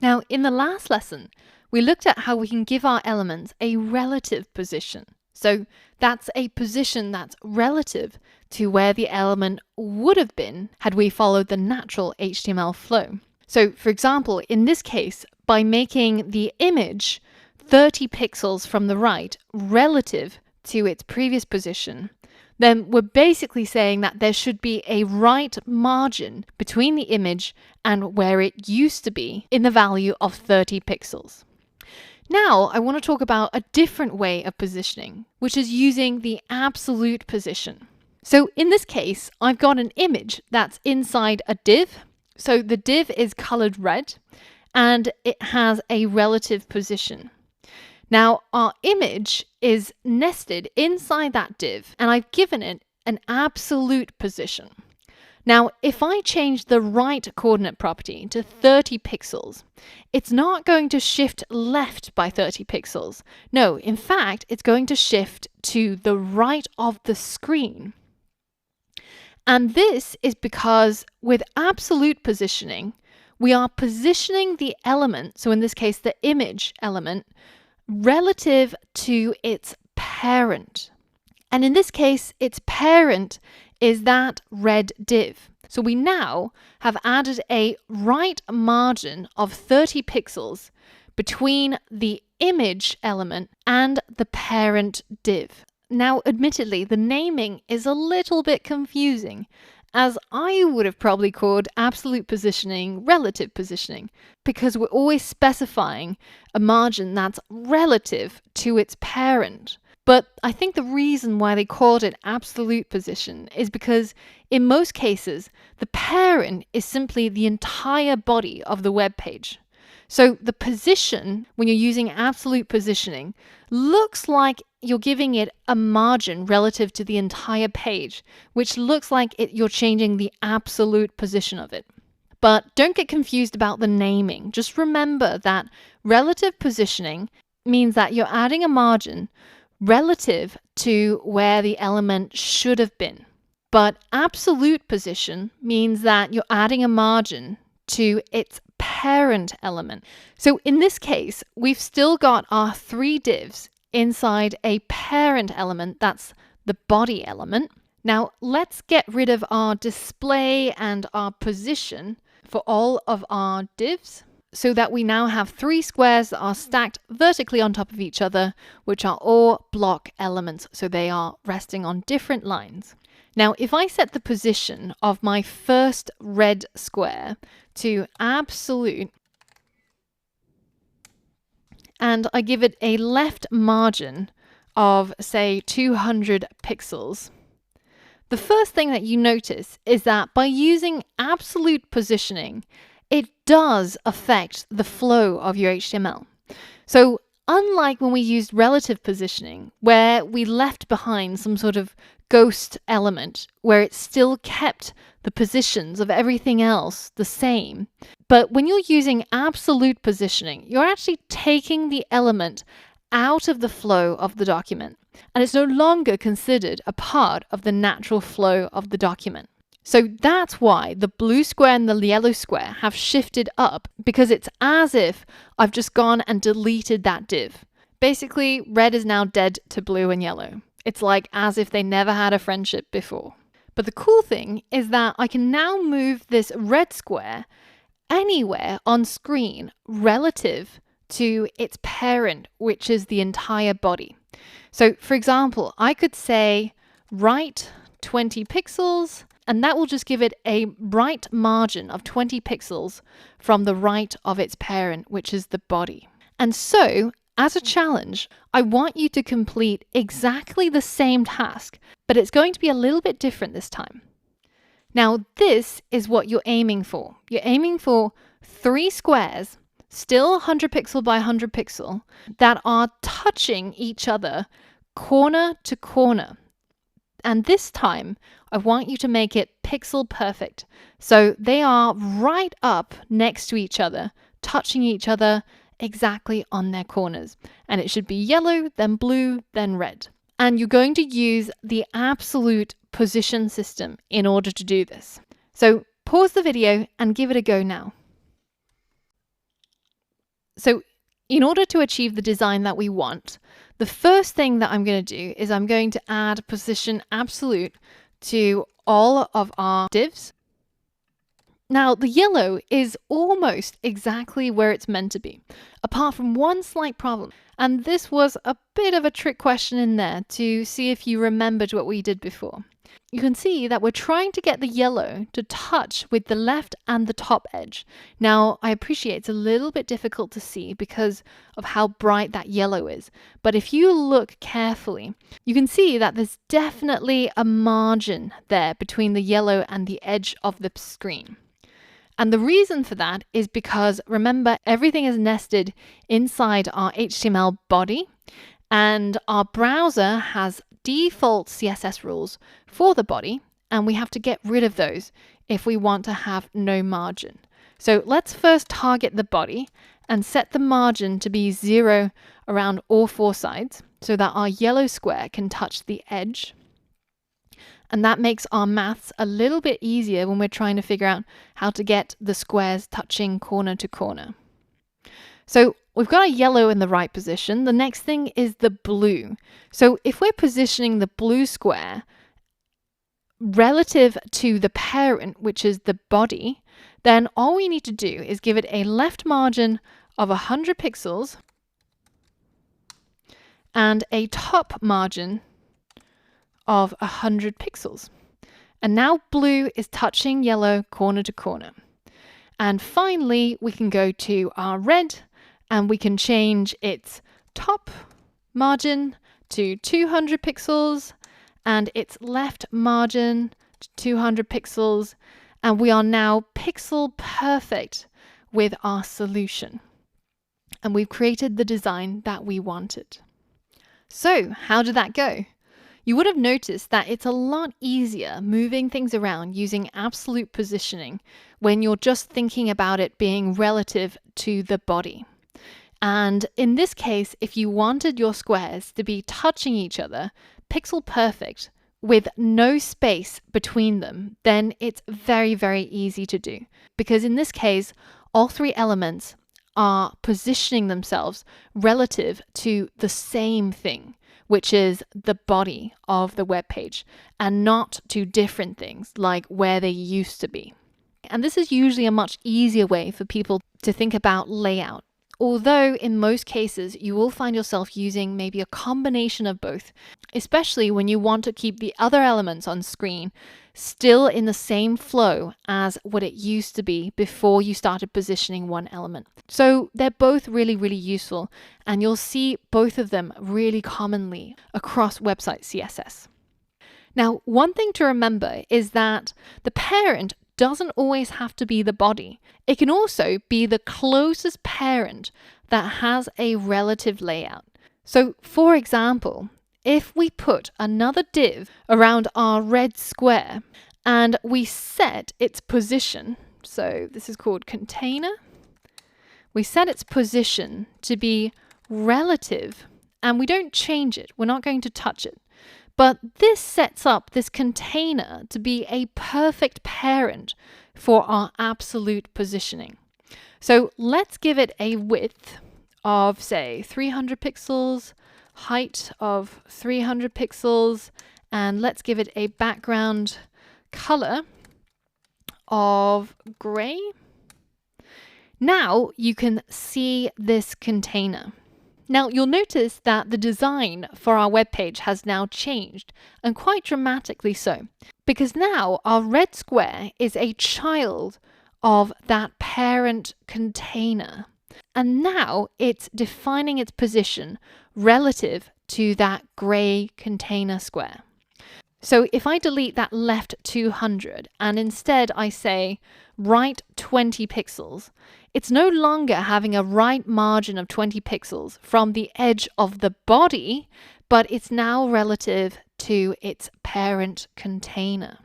Now, in the last lesson, we looked at how we can give our elements a relative position. So that's a position that's relative to where the element would have been had we followed the natural HTML flow. So for example, in this case, by making the image 30 pixels from the right relative to its previous position, then we're basically saying that there should be a right margin between the image and where it used to be in the value of 30 pixels. Now, I want to talk about a different way of positioning, which is using the absolute position. So in this case, I've got an image that's inside a div. So the div is colored red and it has a relative position. Now, our image is nested inside that div and I've given it an absolute position. Now, if I change the right coordinate property to 30 pixels, it's not going to shift left by 30 pixels. No, in fact, it's going to shift to the right of the screen. And this is because with absolute positioning, we are positioning the element, so in this case, the image element, relative to its parent. And in this case, its parent is that red div. So we now have added a right margin of 30 pixels between the image element and the parent div. Now, admittedly, the naming is a little bit confusing, as I would have probably called absolute positioning relative positioning, because we're always specifying a margin that's relative to its parent. But I think the reason why they called it absolute position is because in most cases, the parent is simply the entire body of the web page. So the position, when you're using absolute positioning, looks like you're giving it a margin relative to the entire page, which looks like you're changing the absolute position of it. But don't get confused about the naming. Just remember that relative positioning means that you're adding a margin relative to where the element should have been. But absolute position means that you're adding a margin to its parent element. So in this case, we've still got our three divs inside a parent element, that's the body element. Now let's get rid of our display and our position for all of our divs, so that we now have three squares that are stacked vertically on top of each other, which are all block elements, so they are resting on different lines. Now, if I set the position of my first red square to absolute, and I give it a left margin of, say, 200 pixels, the first thing that you notice is that by using absolute positioning, it does affect the flow of your HTML. So unlike when we used relative positioning, where we left behind some sort of ghost element, where it still kept the positions of everything else the same, but when you're using absolute positioning, you're actually taking the element out of the flow of the document, and it's no longer considered a part of the natural flow of the document. So that's why the blue square and the yellow square have shifted up, because it's as if I've just gone and deleted that div. Basically, red is now dead to blue and yellow. It's like as if they never had a friendship before. But the cool thing is that I can now move this red square anywhere on screen relative to its parent, which is the entire body. So for example, I could say right 20 pixels, and that will just give it a right margin of 20 pixels from the right of its parent, which is the body. And so, as a challenge, I want you to complete exactly the same task, but it's going to be a little bit different this time. Now, this is what you're aiming for. You're aiming for three squares, still 100 pixel by 100 pixel, that are touching each other corner to corner. And this time, I want you to make it pixel perfect. So they are right up next to each other, touching each other exactly on their corners. And it should be yellow, then blue, then red. And you're going to use the absolute position system in order to do this. So pause the video and give it a go now. So in order to achieve the design that we want, the first thing that I'm going to do is I'm going to add position absolute to all of our divs. Now, the yellow is almost exactly where it's meant to be, apart from one slight problem. And this was a bit of a trick question in there to see if you remembered what we did before. You can see that we're trying to get the yellow to touch with the left and the top edge. Now, I appreciate it's a little bit difficult to see because of how bright that yellow is. But if you look carefully, you can see that there's definitely a margin there between the yellow and the edge of the screen. And the reason for that is because, remember, everything is nested inside our HTML body, and our browser has default CSS rules for the body, and we have to get rid of those if we want to have no margin. So let's first target the body and set the margin to be 0 around all 4 sides so that our yellow square can touch the edge. And that makes our maths a little bit easier when we're trying to figure out how to get the squares touching corner to corner. So we've got a yellow in the right position. The next thing is the blue. So if we're positioning the blue square relative to the parent, which is the body, then all we need to do is give it a left margin of 100 pixels and a top margin of 100 pixels. And now blue is touching yellow corner to corner. And finally, we can go to our red and we can change its top margin to 200 pixels and its left margin to 200 pixels. And we are now pixel perfect with our solution. And we've created the design that we wanted. So how did that go? You would have noticed that it's a lot easier moving things around using absolute positioning when you're just thinking about it being relative to the body. And in this case, if you wanted your squares to be touching each other, pixel perfect, with no space between them, then it's very, very easy to do. Because in this case, all 3 elements are positioning themselves relative to the same thing, which is the body of the web page, and not to different things like where they used to be. And this is usually a much easier way for people to think about layout. Although in most cases, you will find yourself using maybe a combination of both, especially when you want to keep the other elements on screen still in the same flow as what it used to be before you started positioning one element. So they're both really, really useful, and you'll see both of them really commonly across website CSS. Now, one thing to remember is that the parent doesn't always have to be the body. It can also be the closest parent that has a relative layout. So, for example, if we put another div around our red square and we set its position, so this is called container, we set its position to be relative and we don't change it, we're not going to touch it. But this sets up this container to be a perfect parent for our absolute positioning. So let's give it a width of, say, 300 pixels, height of 300 pixels, and let's give it a background color of gray. Now you can see this container. Now you'll notice that the design for our web page has now changed, and quite dramatically so, because now our red square is a child of that parent container, and now it's defining its position relative to that gray container square. So if I delete that left 200 and instead I say right 20 pixels, it's no longer having a right margin of 20 pixels from the edge of the body, but it's now relative to its parent container.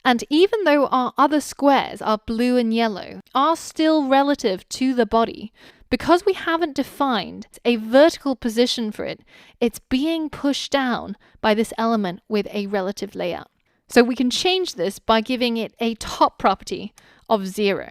And even though our other squares, our blue and yellow, are still relative to the body, because we haven't defined a vertical position for it, it's being pushed down by this element with a relative layout. So we can change this by giving it a top property of 0.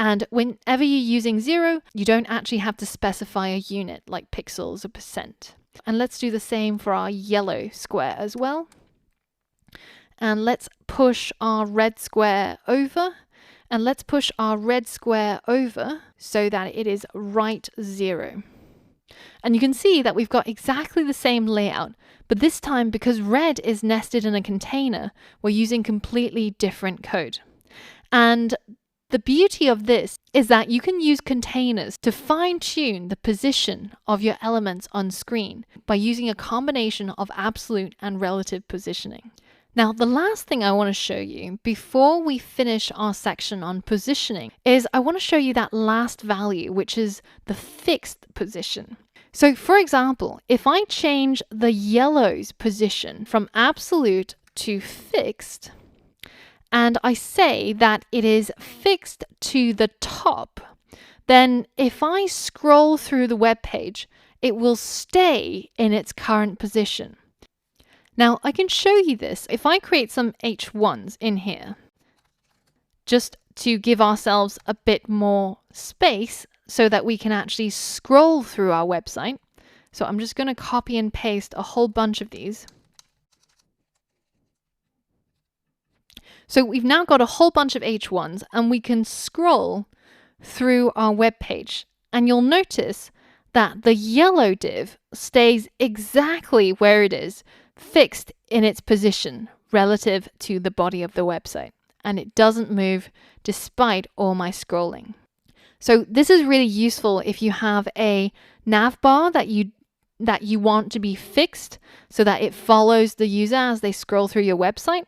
And whenever you're using 0, you don't actually have to specify a unit like pixels or percent. And let's do the same for our yellow square as well. And let's push our red square over. And let's push our red square over so that it is right 0. And you can see that we've got exactly the same layout, but this time because red is nested in a container, we're using completely different code. And the beauty of this is that you can use containers to fine-tune the position of your elements on screen by using a combination of absolute and relative positioning. Now, the last thing I want to show you before we finish our section on positioning is I want to show you that last value, which is the fixed position. So for example, if I change the yellow's position from absolute to fixed, and I say that it is fixed to the top, then if I scroll through the web page, it will stay in its current position. Now, I can show you this if I create some H1s in here, just to give ourselves a bit more space so that we can actually scroll through our website. So I'm just going to copy and paste a whole bunch of these. So we've now got a whole bunch of H1s and we can scroll through our web page. And you'll notice that the yellow div stays exactly where it is, fixed in its position relative to the body of the website. And it doesn't move despite all my scrolling. So this is really useful if you have a nav bar that you want to be fixed so that it follows the user as they scroll through your website.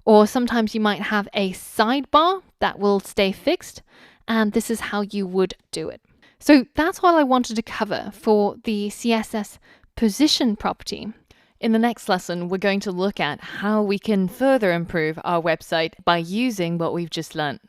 Or sometimes you might have a sidebar that will stay fixed, and this is how you would do it. So that's all I wanted to cover for the CSS position property. In the next lesson, we're going to look at how we can further improve our website by using what we've just learned.